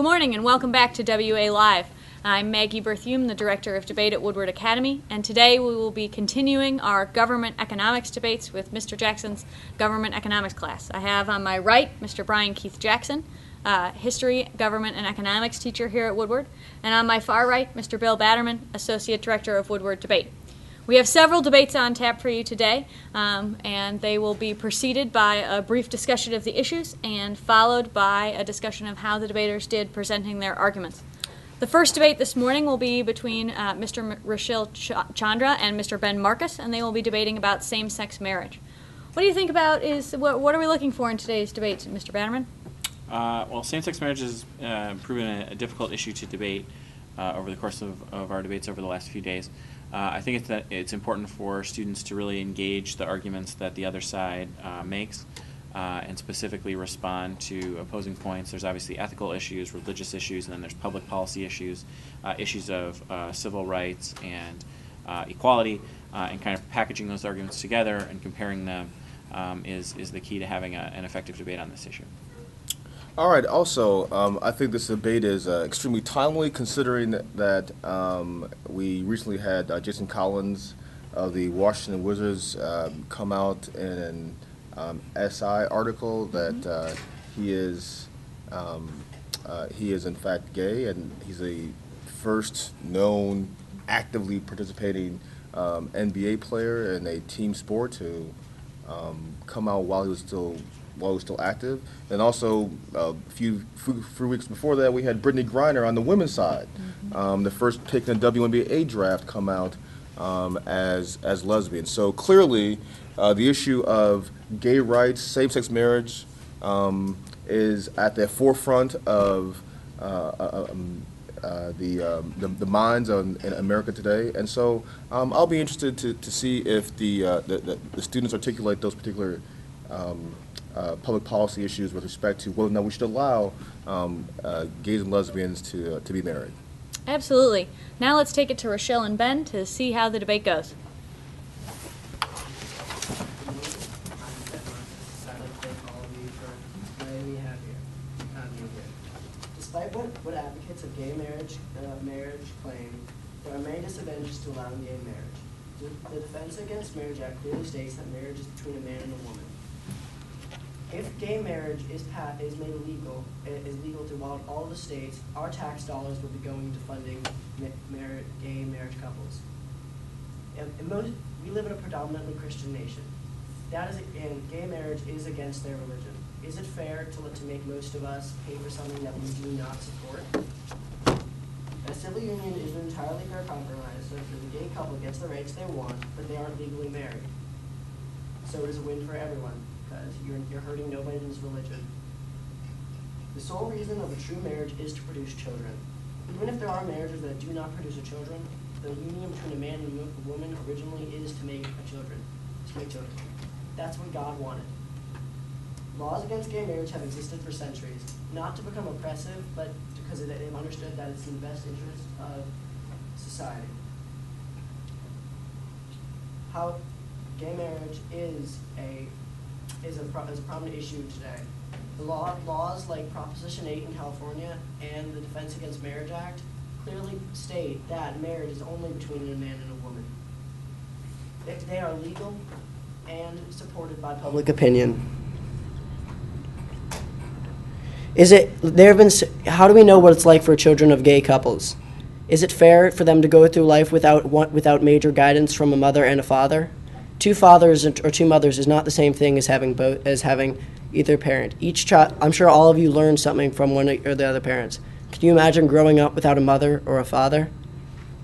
Good morning and welcome back to WA Live. I'm Maggie Berthume, the Director of Debate at Woodward Academy, and today we will be continuing our government economics debates with Mr. Jackson's government economics class. I have on my right Mr. Brian Keith Jackson, history, government, and economics teacher here at Woodward, and on my far right Mr. Bill Batterman, Associate Director of Woodward Debate. We have several debates on tap for you today, and they will be preceded by a brief discussion of the issues and followed by a discussion of how the debaters did presenting their arguments. The first debate this morning will be between Mr. Rashil Chandra and Mr. Ben Marcus, and they will be debating about same-sex marriage. What do you think about what are we looking for in today's debate, Mr. Batterman? Well, same-sex marriage has proven a difficult issue to debate over the course of our debates over the last few days. I think it's important for students to really engage the arguments that the other side makes and specifically respond to opposing points. There's obviously ethical issues, religious issues, and then there's public policy issues, issues of civil rights and equality, and kind of packaging those arguments together and comparing them is the key to having an effective debate on this issue. All right. Also, I think this debate is extremely timely, considering that we recently had Jason Collins of the Washington Wizards come out in an SI article that he is in fact gay, and he's the first known actively participating NBA player in a team sport to come out while he was still active. And also, a few weeks before that, we had Brittany Griner on the women's side, the first pick in the WNBA draft, come out as lesbian. So clearly, the issue of gay rights, same-sex marriage, is at the forefront of the minds in America today. And so I'll be interested to see if the students articulate those particular public policy issues with respect to whether or not we should allow gays and lesbians to be married. Absolutely. Now let's take it to Rochelle and Ben to see how the debate goes. Despite what advocates of gay marriage claim, there are many disadvantages to allowing gay marriage. The Defense Against Marriage Act clearly states that marriage is between a man and a woman. If gay marriage is made illegal, throughout all the states, our tax dollars will be going to funding gay marriage couples. We live in a predominantly Christian nation. And gay marriage is against their religion. Is it fair to make most of us pay for something that we do not support? A civil union is an entirely fair compromise, so if the gay couple gets the rights they want, but they aren't legally married. So it is a win for everyone, because you're hurting nobody's religion. The sole reason of a true marriage is to produce children. Even if there are marriages that do not produce children, the union between a man and a woman originally is to make children. That's what God wanted. Laws against gay marriage have existed for centuries, not to become oppressive, but because they've understood that it's in the best interest of society. How gay marriage is a prominent issue today. The laws like Proposition 8 in California and the Defense Against Marriage Act clearly state that marriage is only between a man and a woman. They are legal and supported by public opinion. How do we know what it's like for children of gay couples? Is it fair for them to go through life without major guidance from a mother and a father? Two fathers or two mothers is not the same thing as having either parent. Each child, I'm sure all of you learned something from one or the other parents. Can you imagine growing up without a mother or a father?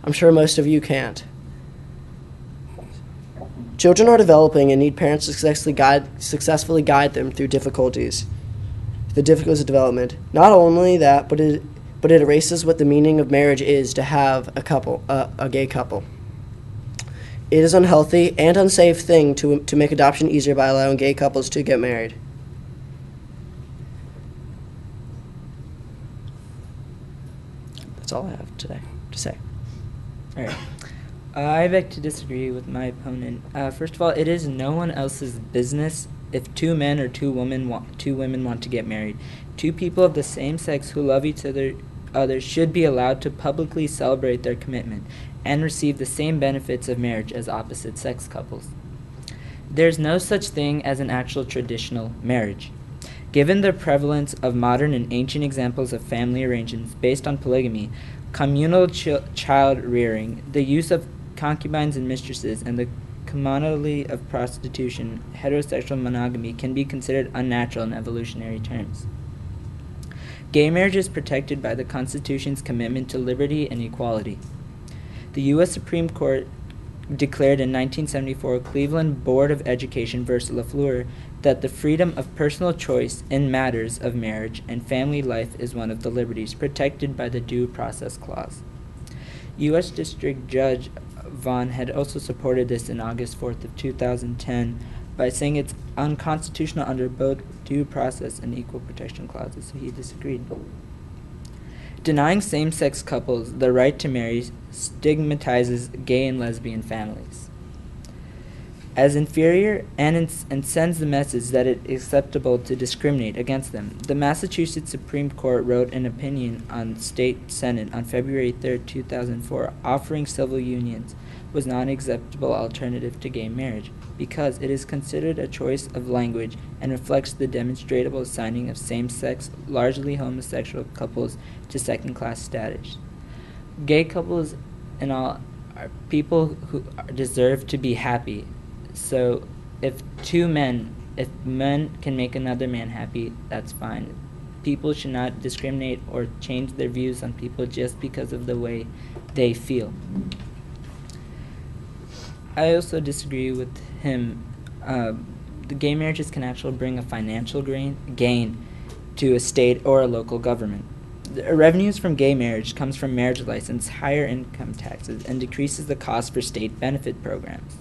I'm sure most of you can't. Children are developing and need parents to successfully guide them through difficulties. The difficulties of development. Not only that, but it erases what the meaning of marriage is to have a gay couple. It is an unhealthy and unsafe thing to make adoption easier by allowing gay couples to get married. That's all I have today to say. All right. I beg to disagree with my opponent. First of all, it is no one else's business if two men or two women want to get married, two people of the same sex who love each other should be allowed to publicly celebrate their commitment and receive the same benefits of marriage as opposite-sex couples. There's no such thing as an actual traditional marriage. Given the prevalence of modern and ancient examples of family arrangements based on polygamy, communal child rearing, the use of concubines and mistresses, and the commodity of prostitution, heterosexual monogamy can be considered unnatural in evolutionary terms. Gay marriage is protected by the Constitution's commitment to liberty and equality. The U.S. Supreme Court declared in 1974 Cleveland Board of Education v. LaFleur that the freedom of personal choice in matters of marriage and family life is one of the liberties protected by the Due Process Clause. U.S. District Judge Vaughn had also supported this in August 4th of 2010 by saying it's unconstitutional under both due process and equal protection clauses, so he disagreed. Denying same-sex couples the right to marry stigmatizes gay and lesbian families as inferior and sends the message that it is acceptable to discriminate against them. The Massachusetts Supreme Court wrote an opinion on State Senate on February 3, 2004, offering civil unions was not an acceptable alternative to gay marriage because it is considered a choice of language and reflects the demonstrable assigning of same-sex, largely homosexual couples to second-class status. Gay couples and all are people who deserve to be happy. So if men can make another man happy, that's fine. People should not discriminate or change their views on people just because of the way they feel. I also disagree with him. The gay marriages can actually bring a financial gain to a state or a local government. The revenues from gay marriage comes from marriage license, higher income taxes, and decreases the cost for state benefit programs.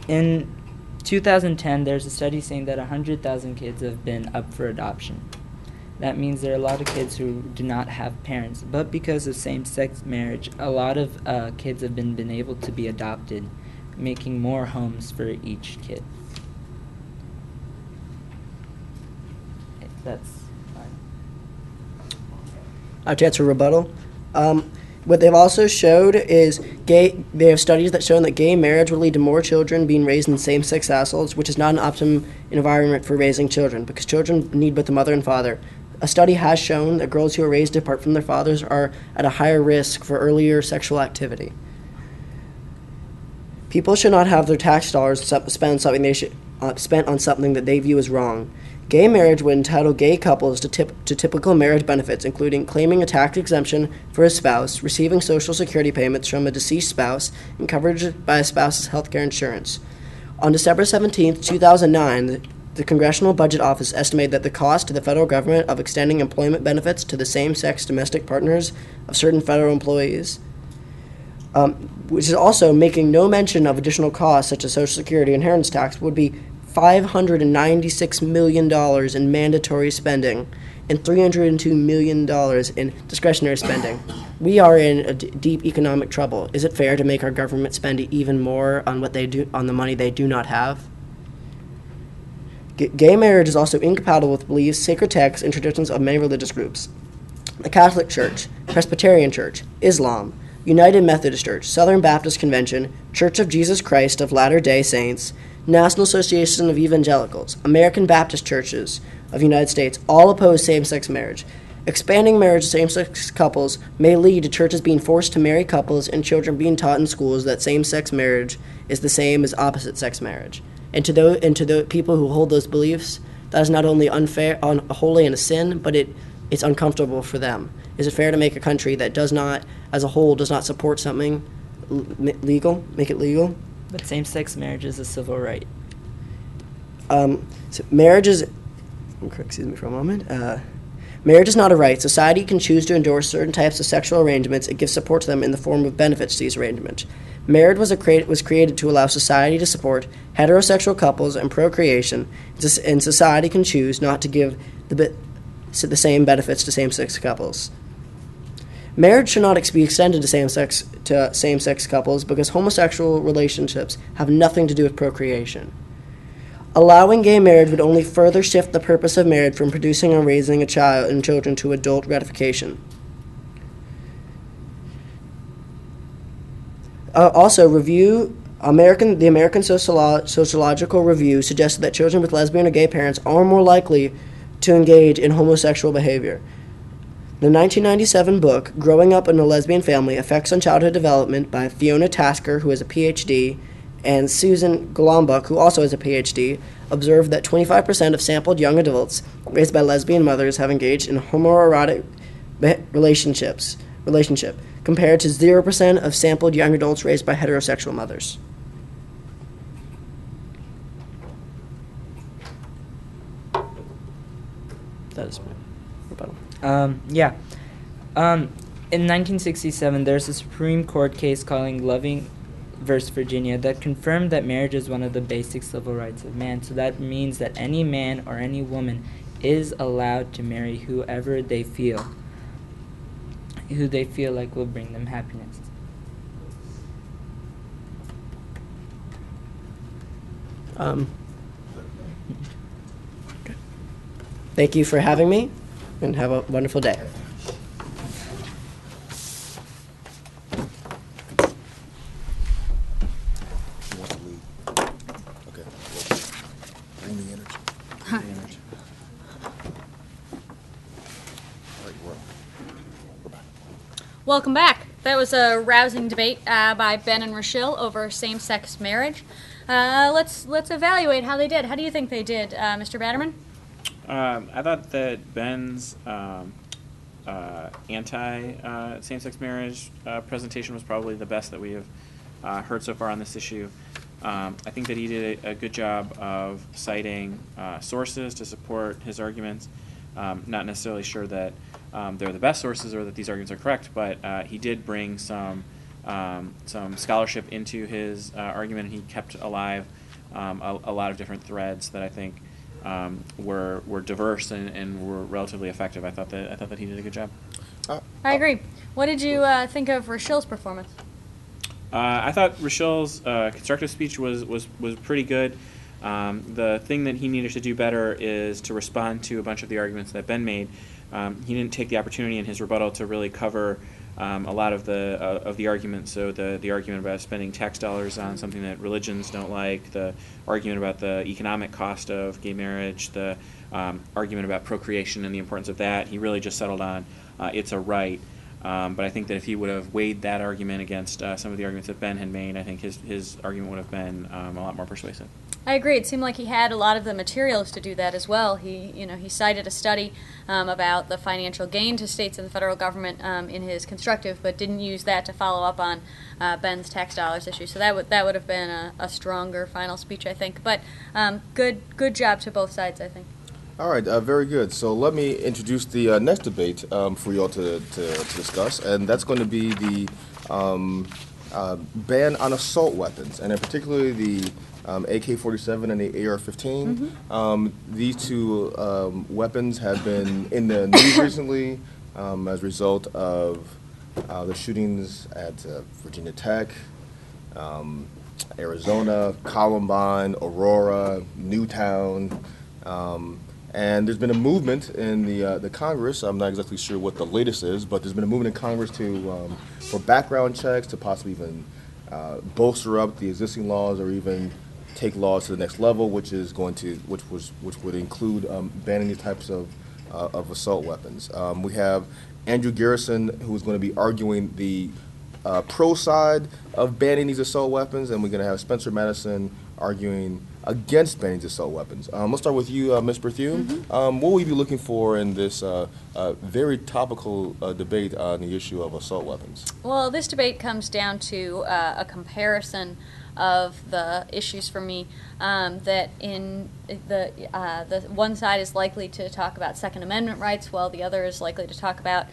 In 2010, there's a study saying that 100,000 kids have been up for adoption. That means there are a lot of kids who do not have parents, but because of same-sex marriage, a lot of kids have been able to be adopted, making more homes for each kid. That's fine. To answer rebuttal, what they've also showed is they have studies that show that gay marriage will lead to more children being raised in same-sex households, which is not an optimum environment for raising children, because children need both a mother and father. A study has shown that girls who are raised apart from their fathers are at a higher risk for earlier sexual activity. People should not have their tax dollars spent on something that they view as wrong. Gay marriage would entitle gay couples to typical marriage benefits, including claiming a tax exemption for a spouse, receiving Social Security payments from a deceased spouse, and coverage by a spouse's health care insurance. On December 17, 2009, the Congressional Budget Office estimated that the cost to the federal government of extending employment benefits to the same-sex domestic partners of certain federal employees, which is also making no mention of additional costs such as Social Security and inheritance tax, would be $596 million in mandatory spending and $302 million in discretionary spending. We are in deep economic trouble. Is it fair to make our government spend even more on on the money they do not have? Gay marriage is also incompatible with beliefs, sacred texts, and traditions of many religious groups. The Catholic Church, Presbyterian Church, Islam, United Methodist Church, Southern Baptist Convention, Church of Jesus Christ of Latter-day Saints, National Association of Evangelicals, American Baptist Churches of the United States all oppose same-sex marriage. Expanding marriage to same-sex couples may lead to churches being forced to marry couples and children being taught in schools that same-sex marriage is the same as opposite-sex marriage. And to the people who hold those beliefs, that is not only unfair, wholly in a sin, but it's uncomfortable for them. Is it fair to make a country that does not, as a whole, does not support something legal, make it legal? But same-sex marriage is a civil right. So marriage is, excuse me for a moment. Marriage is not a right. Society can choose to endorse certain types of sexual arrangements and give support to them in the form of benefits to these arrangements. Marriage was created to allow society to support heterosexual couples and procreation, and society can choose not to give the same benefits to same-sex couples. Marriage should not be extended to same-sex couples because homosexual relationships have nothing to do with procreation. Allowing gay marriage would only further shift the purpose of marriage from producing and raising a child and children to adult gratification. Also, the American Sociological Review suggested that children with lesbian or gay parents are more likely to engage in homosexual behavior. The 1997 book, Growing Up in a Lesbian Family, Effects on Childhood Development by Fiona Tasker, who has a PhD, and Susan Golombek, who also has a PhD, observed that 25% of sampled young adults raised by lesbian mothers have engaged in homoerotic relationship, compared to 0% of sampled young adults raised by heterosexual mothers. That is my rebuttal. In 1967, there's a Supreme Court case calling Loving v. Virginia that confirmed that marriage is one of the basic civil rights of man. So that means that any man or any woman is allowed to marry who they feel like will bring them happiness. Thank you for having me, and have a wonderful day. Who wants to lead? Okay. Bring the energy. Bring the energy. All right, we're back. Welcome back. That was a rousing debate by Ben and Rochelle over same-sex marriage. Let's evaluate how they did. How do you think they did, Mr. Batterman? I thought that Ben's anti-same-sex marriage presentation was probably the best that we have heard so far on this issue. I think that he did a good job of citing sources to support his arguments. Not necessarily sure that they're the best sources or that these arguments are correct, but he did bring some scholarship into his argument, and he kept alive a lot of different threads that I think were diverse and were relatively effective. I thought that he did a good job. I agree. What did you think of Rochelle's performance? I thought Rochelle's constructive speech was pretty good. The thing that he needed to do better is to respond to a bunch of the arguments that Ben made. He didn't take the opportunity in his rebuttal to really cover a lot of the arguments. So the argument about spending tax dollars on something that religions don't like, the argument about the economic cost of gay marriage, the argument about procreation and the importance of that, he really just settled on it's a right. But I think that if he would have weighed that argument against some of the arguments that Ben had made, I think his argument would have been a lot more persuasive. I agree. It seemed like he had a lot of the materials to do that as well. He cited a study about the financial gain to states and the federal government in his constructive, but didn't use that to follow up on Ben's tax dollars issue. So that would have been a stronger final speech, I think. But good job to both sides, I think. All right, very good. So let me introduce the next debate for you all to discuss, and that's going to be the ban on assault weapons, and in particularly the AK-47 and the AR-15. These two weapons have been in the news recently as a result of the shootings at Virginia Tech, Arizona, Columbine, Aurora, Newtown. And there's been a movement in the Congress. I'm not exactly sure what the latest is, but there's been a movement in Congress for background checks to possibly even bolster up the existing laws or even take laws to the next level, which would include banning these types of assault weapons. We have Andrew Garrison, who is going to be arguing the pro side of banning these assault weapons, and we're going to have Spencer Madison arguing against banning these assault weapons. Let's start with you, Ms. Berthume. What will you be looking for in this very topical debate on the issue of assault weapons? Well, this debate comes down to a comparison of the issues for me, that in the one side is likely to talk about Second Amendment rights, while the other is likely to talk about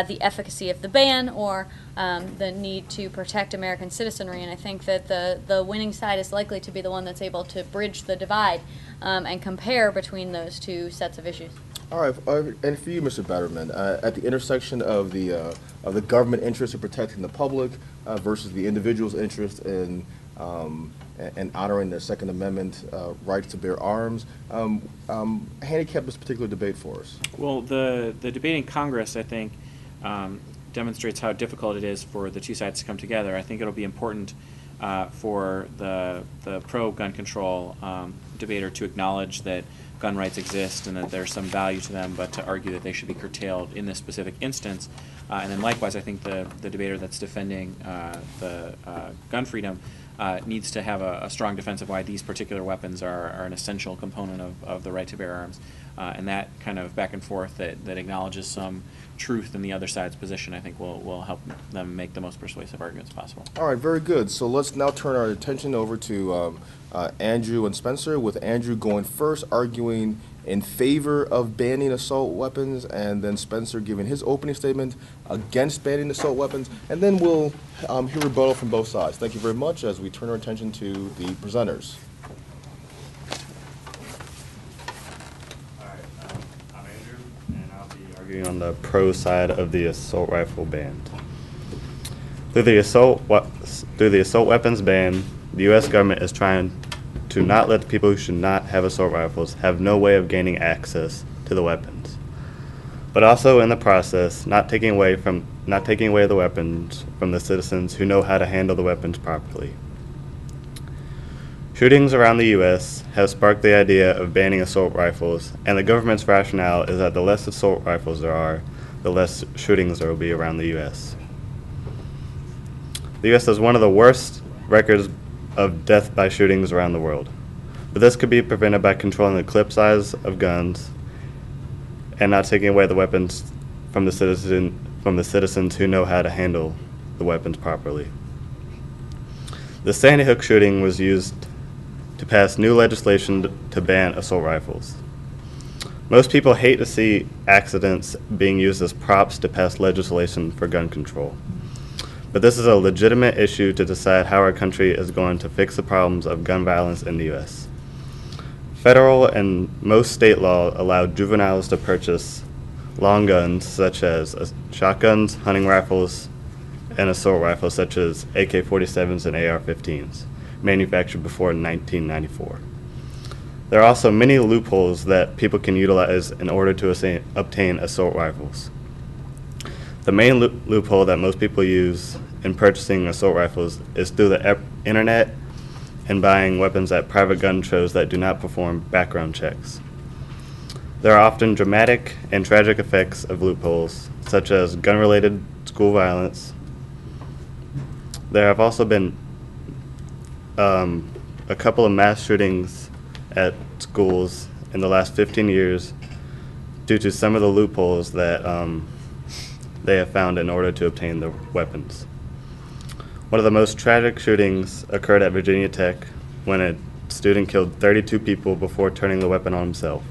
the efficacy of the ban or the need to protect American citizenry. And I think that the winning side is likely to be the one that's able to bridge the divide and compare between those two sets of issues. All right, and for you, Mr. Batterman, at the intersection of the government interest in protecting the public versus the individual's interest in honoring their Second Amendment rights to bear arms, handicap this particular debate for us. Well, the debate in Congress, I think, demonstrates how difficult it is for the two sides to come together. I think it'll be important for the pro-gun control debater to acknowledge that gun rights exist and that there's some value to them, but to argue that they should be curtailed in this specific instance. And then likewise, I think the debater that's defending the gun freedom needs to have a strong defense of why these particular weapons are an essential component of the right to bear arms. And that kind of back and forth that acknowledges some truth in the other side's position, I think will help them make the most persuasive arguments possible. All right, very good. So let's now turn our attention over to Andrew and Spencer, with Andrew going first, arguing in favor of banning assault weapons, and then Spencer giving his opening statement against banning assault weapons, and then we'll hear rebuttal from both sides. Thank you very much as we turn our attention to the presenters. All right, I'm Andrew, and I'll be arguing on the pro side of the assault rifle ban. Through the assault weapons ban, the U.S. government is trying to not let the people who should not have assault rifles have no way of gaining access to the weapons, but also in the process not taking away the weapons from the citizens who know how to handle the weapons properly. Shootings around the U.S. have sparked the idea of banning assault rifles, and the government's rationale is that the less assault rifles there are, the less shootings there will be around the U.S. The U.S. has one of the worst records of death by shootings around the world, but this could be prevented by controlling the clip size of guns and not taking away the weapons from the citizens who know how to handle the weapons properly. The Sandy Hook shooting was used to pass new legislation to ban assault rifles. Most people hate to see accidents being used as props to pass legislation for gun control. But this is a legitimate issue to decide how our country is going to fix the problems of gun violence in the U.S. Federal and most state law allow juveniles to purchase long guns such as shotguns, hunting rifles, and assault rifles such as AK-47s and AR-15s, manufactured before 1994. There are also many loopholes that people can utilize in order to obtain assault rifles. The main loophole that most people use in purchasing assault rifles is through the internet and buying weapons at private gun shows that do not perform background checks. There are often dramatic and tragic effects of loopholes, such as gun-related school violence. There have also been a couple of mass shootings at schools in the last 15 years due to some of the loopholes that they have found in order to obtain the weapons. One of the most tragic shootings occurred at Virginia Tech when a student killed 32 people before turning the weapon on himself,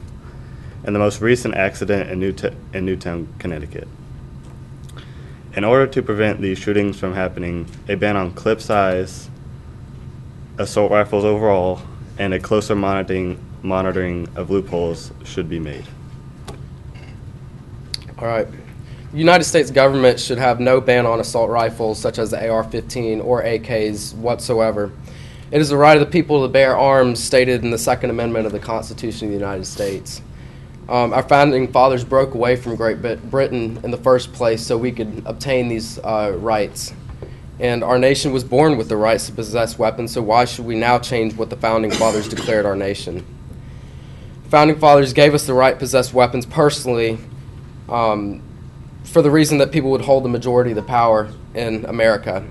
and the most recent accident in Newtown, Connecticut. In order to prevent these shootings from happening, a ban on clip size, assault rifles overall, and a closer monitoring of loopholes should be made. All right. The United States government should have no ban on assault rifles such as the AR-15 or AKs whatsoever. It is the right of the people to bear arms stated in the Second Amendment of the Constitution of the United States. Our founding fathers broke away from Great Britain in the first place so we could obtain these rights. And our nation was born with the rights to possess weapons, so why should we now change what the founding fathers declared our nation? Founding fathers gave us the right to possess weapons personally, for the reason that people would hold the majority of the power in America.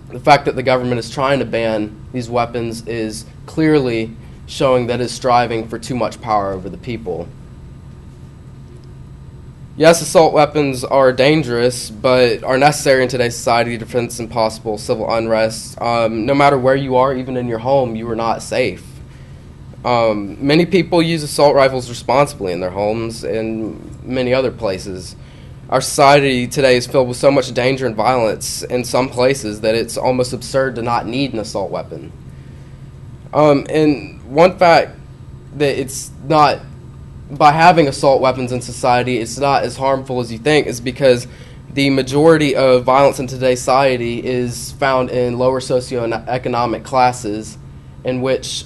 The fact that the government is trying to ban these weapons is clearly showing that it's striving for too much power over the people. Yes, assault weapons are dangerous, but are necessary in today's society to prevent some possible civil unrest. No matter where you are, even in your home, you are not safe. Many people use assault rifles responsibly in their homes and many other places. Our society today is filled with so much danger and violence in some places that it's almost absurd to not need an assault weapon. And one fact that it's not by having assault weapons in society, it's not as harmful as you think, is because the majority of violence in today's society is found in lower socioeconomic classes, in which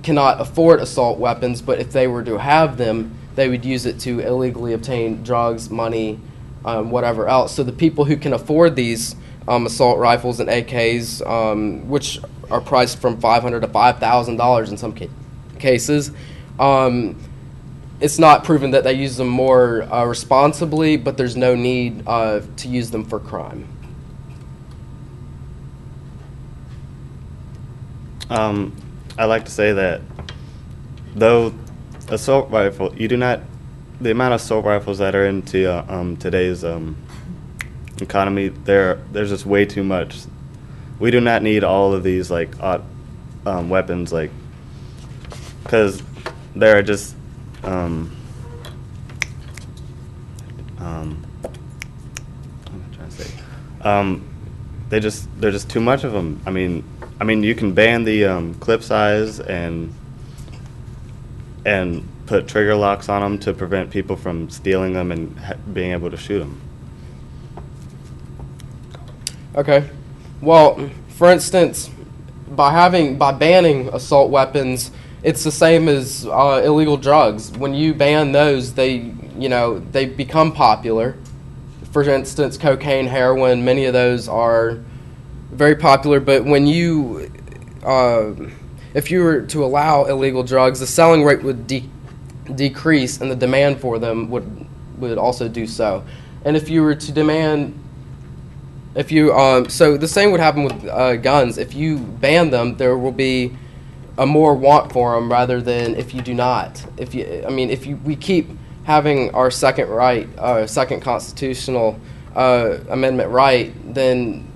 cannot afford assault weapons, but if they were to have them, they would use it to illegally obtain drugs, money, whatever else. So the people who can afford these assault rifles and AKs, which are priced from $500 to $5,000 in some cases, it's not proven that they use them more responsibly, but there's no need to use them for crime. I like to say that though assault rifle, the amount of assault rifles that are into today's economy, there's just way too much. We do not need all of these like weapons, like, because there are just what am I trying to say? There's just too much of them. I mean, you can ban the clip size and put trigger locks on them to prevent people from stealing them and being able to shoot them. Okay. Well, for instance, by banning assault weapons, it's the same as illegal drugs. When you ban those, they become popular. For instance, cocaine, heroin, many of those are very popular. But when if you were to allow illegal drugs, the selling rate would decrease, and the demand for them would also do so. And if you were to demand, so the same would happen with guns. If you ban them, there will be a more want for them rather than if you do not. If we keep having our second constitutional amendment right, then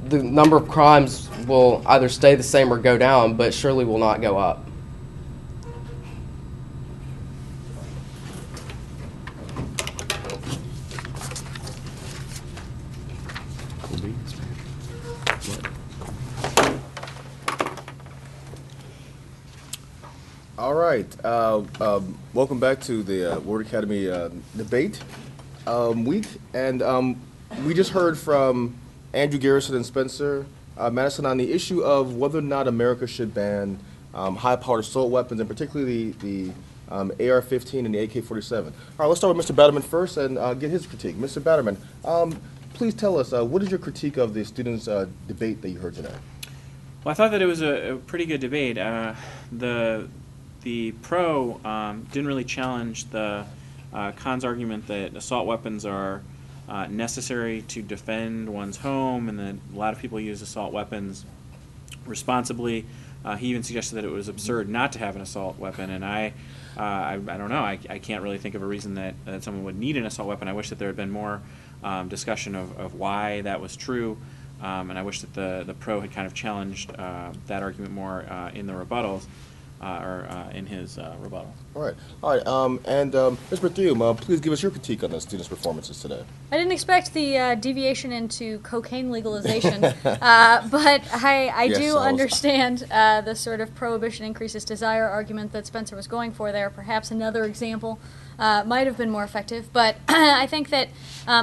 the number of crimes will either stay the same or go down, but surely will not go up. All right. Welcome back to the Woodward Academy debate week. And we just heard from Andrew Garrison and Spencer Madison on the issue of whether or not America should ban high-powered assault weapons, and particularly the AR-15 and the AK-47. All right, let's start with Mr. Batterman first and get his critique. Mr. Batterman, please tell us, what is your critique of the students' debate that you heard today? Well, I thought that it was a pretty good debate. The pro didn't really challenge the con's argument that assault weapons are necessary to defend one's home, and that a lot of people use assault weapons responsibly. He even suggested that it was absurd not to have an assault weapon, and I don't know. I can't really think of a reason that someone would need an assault weapon. I wish that there had been more discussion of why that was true, and I wish that the pro had kind of challenged that argument more in the rebuttals. In his rebuttal. All right. And Ms. Berthiaume, please give us your critique on the students' performances today. I didn't expect the deviation into cocaine legalization, but I do understand the sort of prohibition increases desire argument that Spencer was going for there. Perhaps another example might have been more effective, but I think that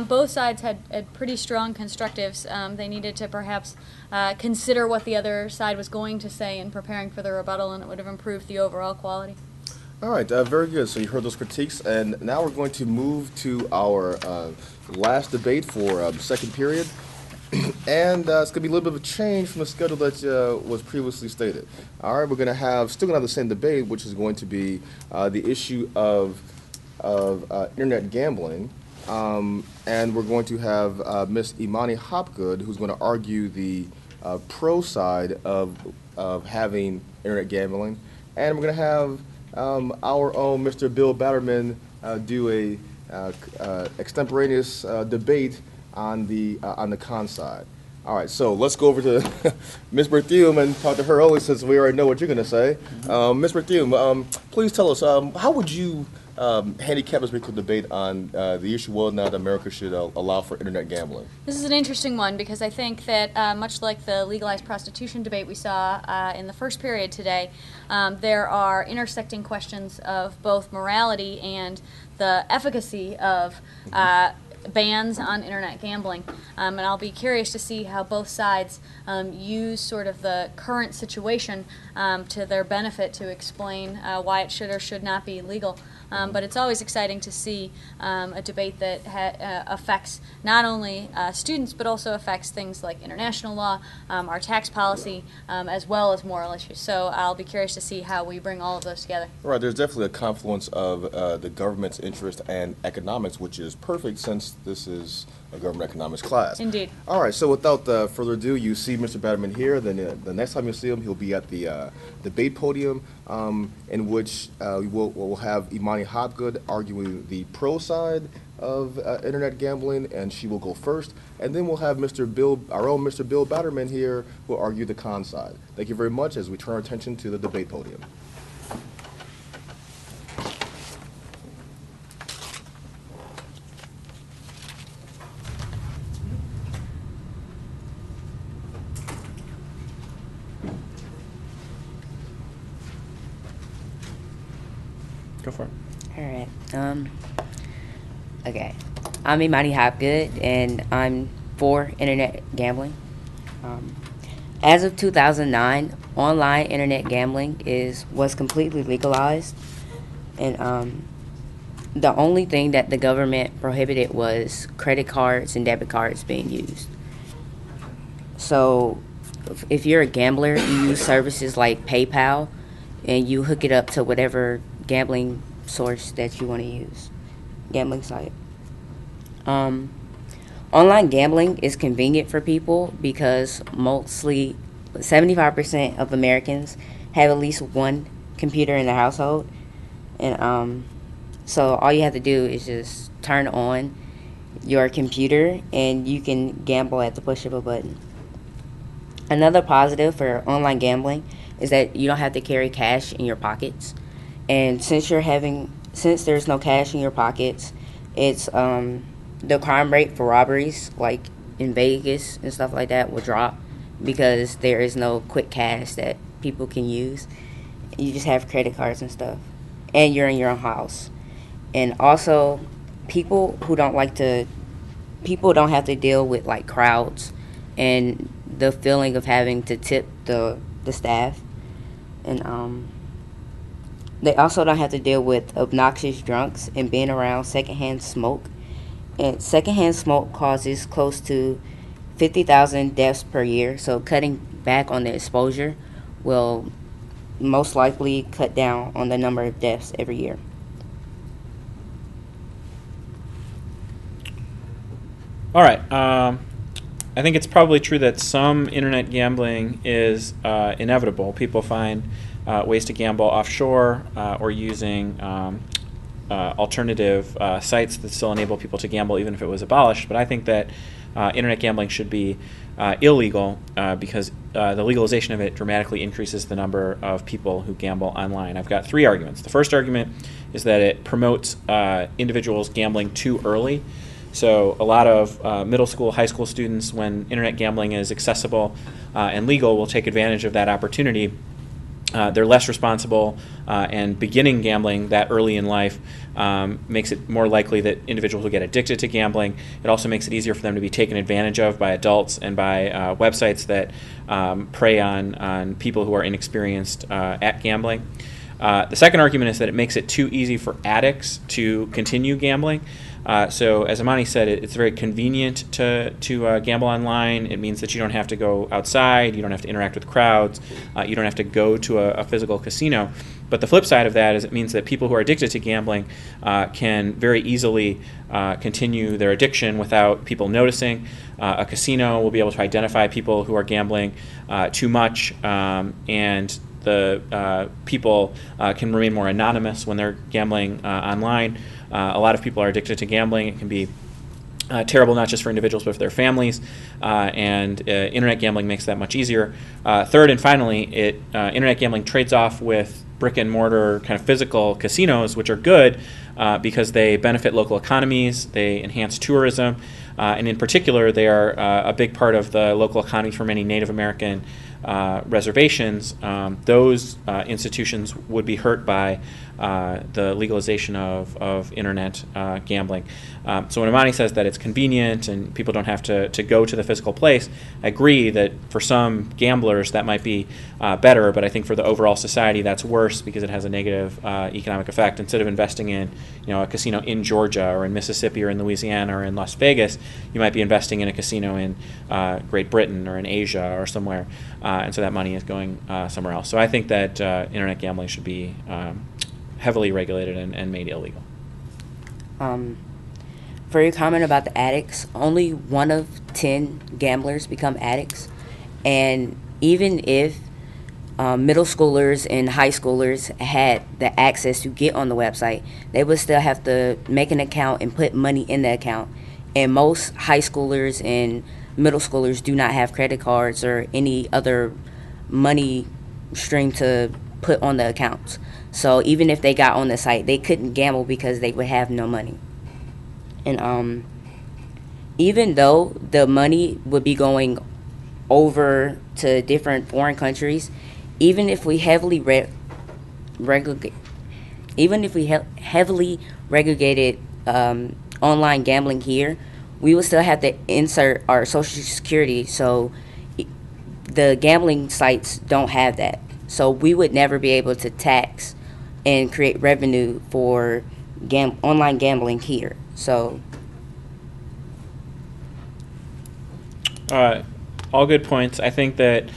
both sides had pretty strong constructives. They needed to perhaps consider what the other side was going to say in preparing for the rebuttal, and it would have improved the overall quality. All right, very good. So you heard those critiques, and now we're going to move to our last debate for the second period. And it's going to be a little bit of a change from the schedule that was previously stated. All right, we're going to still going to have the same debate, which is going to be the issue of internet gambling. And we're going to have Miss Imani Hopgood, who's going to argue the pro side of having internet gambling. And we're going to have our own Mr. Bill Batterman do a extemporaneous debate on the con side. All right, so let's go over to Ms. Berthiaume and talk to her only, since we already know what you're going to say. Ms. Berthiaume, please tell us, how would you handicap this week's debate on the issue whether or not America should allow for internet gambling. This is an interesting one because I think that much like the legalized prostitution debate we saw in the first period today, there are intersecting questions of both morality and the efficacy of bans on internet gambling. And I'll be curious to see how both sides use sort of the current situation to their benefit to explain why it should or should not be legal. But it's always exciting to see a debate that affects not only students but also affects things like international law, our tax policy, as well as moral issues. So I'll be curious to see how we bring all of those together. Right, there's definitely a confluence of the government's interest and economics, which is perfect since this is a government economics class. Indeed. All right, so without further ado, you see Mr. Batterman here. Then the next time you see him, he'll be at the debate podium, in which we'll have Imani Hopgood arguing the pro side of internet gambling, and she will go first. And then we'll have our own Mr. Bill Batterman here, who will argue the con side. Thank you very much as we turn our attention to the debate podium. Go for it. All right. Okay. I'm Imani Hopgood, and I'm for internet gambling. As of 2009, online internet gambling was completely legalized, and the only thing that the government prohibited was credit cards and debit cards being used. So, if you're a gambler, you use services like PayPal, and you hook it up to whatever gambling source that you want to use, gambling site. Online gambling is convenient for people because mostly 75% of Americans have at least one computer in their household, and so all you have to do is just turn on your computer and you can gamble at the push of a button. Another positive for online gambling is that you don't have to carry cash in your pockets. And since there's no cash in your pockets, it's the crime rate for robberies, like in Vegas and stuff like that, will drop because there is no quick cash that people can use. You just have credit cards and stuff, and you're in your own house. And also, people don't have to deal with like crowds and the feeling of having to tip the staff, and they also don't have to deal with obnoxious drunks and being around secondhand smoke. And secondhand smoke causes close to 50,000 deaths per year, so cutting back on the exposure will most likely cut down on the number of deaths every year. All right. I think it's probably true that some internet gambling is inevitable. People find ways to gamble offshore or using alternative sites that still enable people to gamble even if it was abolished. But I think that internet gambling should be illegal because the legalization of it dramatically increases the number of people who gamble online. I've got three arguments. The first argument is that it promotes individuals gambling too early. So a lot of middle school, high school students, when internet gambling is accessible and legal, will take advantage of that opportunity. They're less responsible, and beginning gambling that early in life makes it more likely that individuals will get addicted to gambling. It also makes it easier for them to be taken advantage of by adults and by websites that prey on people who are inexperienced at gambling. The second argument is that it makes it too easy for addicts to continue gambling. So as Imani said, it's very convenient to gamble online. It means that you don't have to go outside, you don't have to interact with crowds, you don't have to go to a physical casino. But the flip side of that is it means that people who are addicted to gambling can very easily continue their addiction without people noticing. A casino will be able to identify people who are gambling too much, and the people can remain more anonymous when they're gambling online. A lot of people are addicted to gambling. It can be terrible not just for individuals but for their families, and internet gambling makes that much easier. Third and finally, internet gambling trades off with brick and mortar kind of physical casinos, which are good because they benefit local economies, they enhance tourism, and in particular, they are a big part of the local economy for many Native American reservations. Those institutions would be hurt by the legalization of internet gambling. So when Imani says that it's convenient and people don't have to go to the physical place, I agree that for some gamblers that might be better, but I think for the overall society that's worse because it has a negative economic effect. Instead of investing in a casino in Georgia or in Mississippi or in Louisiana or in Las Vegas, you might be investing in a casino in Great Britain or in Asia or somewhere, and so that money is going somewhere else. So I think that internet gambling should be heavily regulated and made illegal. For your comment about the addicts, only 1 of 10 gamblers become addicts. And even if middle schoolers and high schoolers had the access to get on the website, they would still have to make an account and put money in the account. And most high schoolers and middle schoolers do not have credit cards or any other money stream to put on the accounts. So even if they got on the site, they couldn't gamble because they would have no money. And even though the money would be going over to different foreign countries, even if we heavily regulated online gambling here, we would still have to insert our Social Security. So the gambling sites don't have that. So we would never be able to tax and create revenue for online gambling here. So, all good points. I think that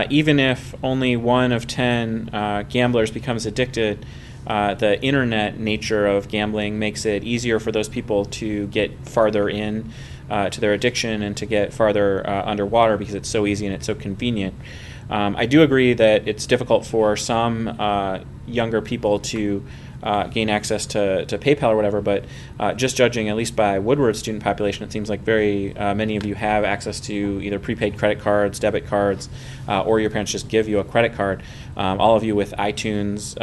even if only 1 of 10 gamblers becomes addicted, the internet nature of gambling makes it easier for those people to get farther in to their addiction and to get farther underwater because it's so easy and it's so convenient. I do agree that it's difficult for some younger people to gain access to PayPal or whatever, but just judging at least by Woodward's student population, it seems like very many of you have access to either prepaid credit cards, debit cards, or your parents just give you a credit card. All of you with iTunes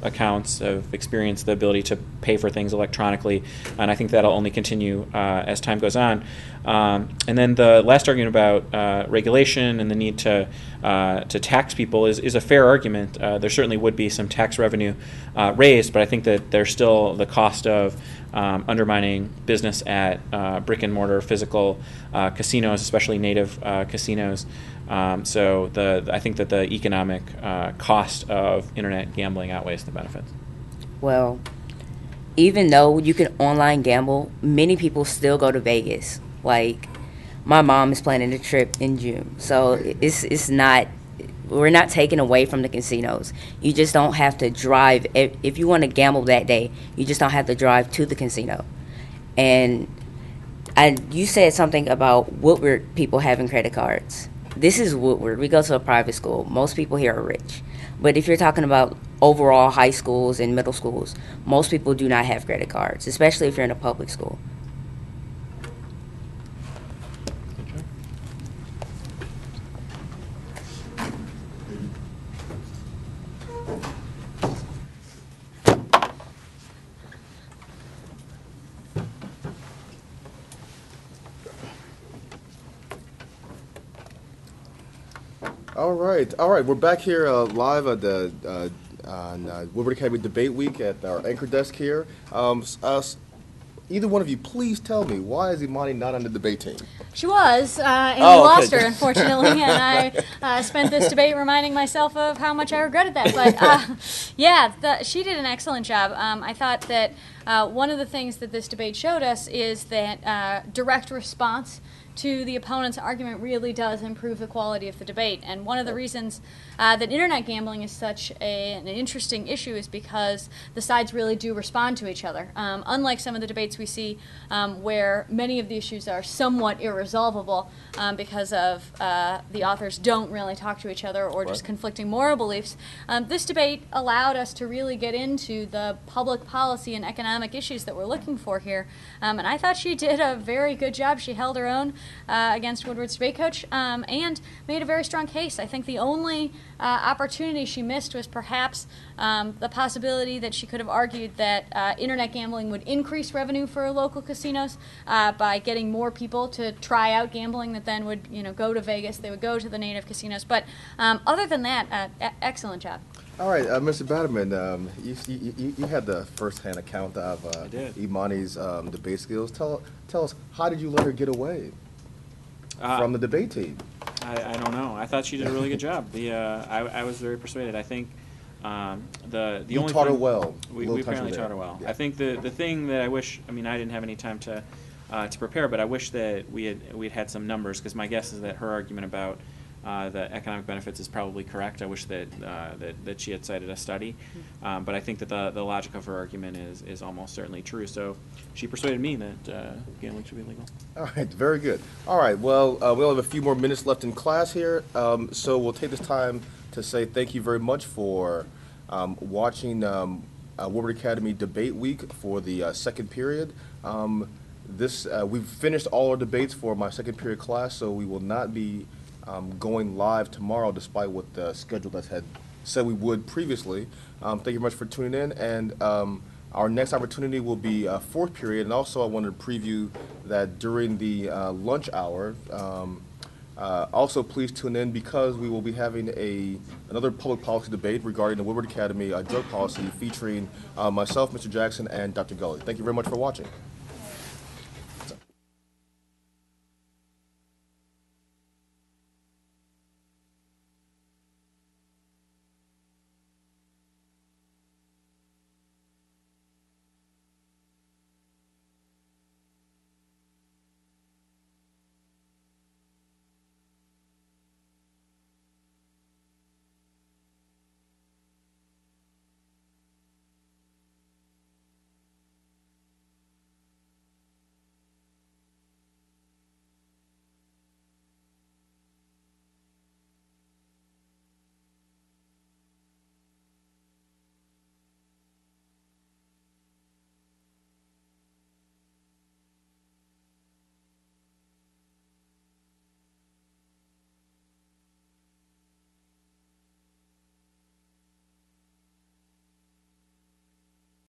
accounts have experienced the ability to pay for things electronically, and I think that'll only continue as time goes on. And then the last argument about regulation and the need to tax people is a fair argument. There certainly would be some tax revenue raised, but I think that there's still the cost of undermining business at brick and mortar physical casinos, especially native casinos. So I think that the economic cost of internet gambling outweighs the benefits. well, even though you can online gamble, many people still go to Vegas. Like, my mom is planning a trip in June, so it's not. We're not taking away from the casinos. You just don't have to drive. If you want to gamble that day, you just don't have to drive to the casino. And you said something about Woodward people having credit cards. This is Woodward. We go to a private school. Most people here are rich. But if you're talking about overall high schools and middle schools, most people do not have credit cards, especially if you're in a public school. All right. We're back here live at the on Woodward Academy Debate Week at our anchor desk here. Either one of you, please tell me, why is Imani not on the debate team? She was, and we lost her, unfortunately, and I spent this debate reminding myself of how much I regretted that. But she did an excellent job. I thought that one of the things that this debate showed us is that direct response to the opponent's argument really does improve the quality of the debate. And one of the reasons that internet gambling is such an interesting issue is because the sides really do respond to each other. Unlike some of the debates we see where many of the issues are somewhat irresolvable because of the authors don't really talk to each other or just conflicting moral beliefs, this debate allowed us to really get into the public policy and economic issues that we're looking for here. And I thought she did a very good job. She held her own against Woodward's debate coach and made a very strong case. I think the only opportunity she missed was perhaps the possibility that she could have argued that internet gambling would increase revenue for local casinos by getting more people to try out gambling that then would, go to Vegas. They would go to the native casinos. But other than that, excellent job. All right, Mr. Batterman, you had the first-hand account of I did. Imani's debate skills. Tell us, how did you let her get away from the debate team? I don't know. I thought she did a really good job. I was very persuaded. I think the You only taught her thing- well. We Little apparently touch taught her there. well. Yeah. I think the thing that I wish, I didn't have any time to prepare, but I wish that we'd had some numbers, because my guess is that her argument about the economic benefits is probably correct. I wish that that she had cited a study, but I think that the logic of her argument is almost certainly true. So she persuaded me that gambling should be legal. All right, very good. All right, well, we only have a few more minutes left in class here, so we'll take this time to say thank you very much for watching Woodward Academy Debate Week for the second period. We've finished all our debates for my second period class, so we will not be going live tomorrow, despite what the schedule that had said we would previously. Thank you very much for tuning in, and our next opportunity will be fourth period. And also, I wanted to preview that during the lunch hour. Also, please tune in, because we will be having another public policy debate regarding the Woodward Academy drug policy, featuring myself, Mr. Jackson, and Dr. Gully. Thank you very much for watching.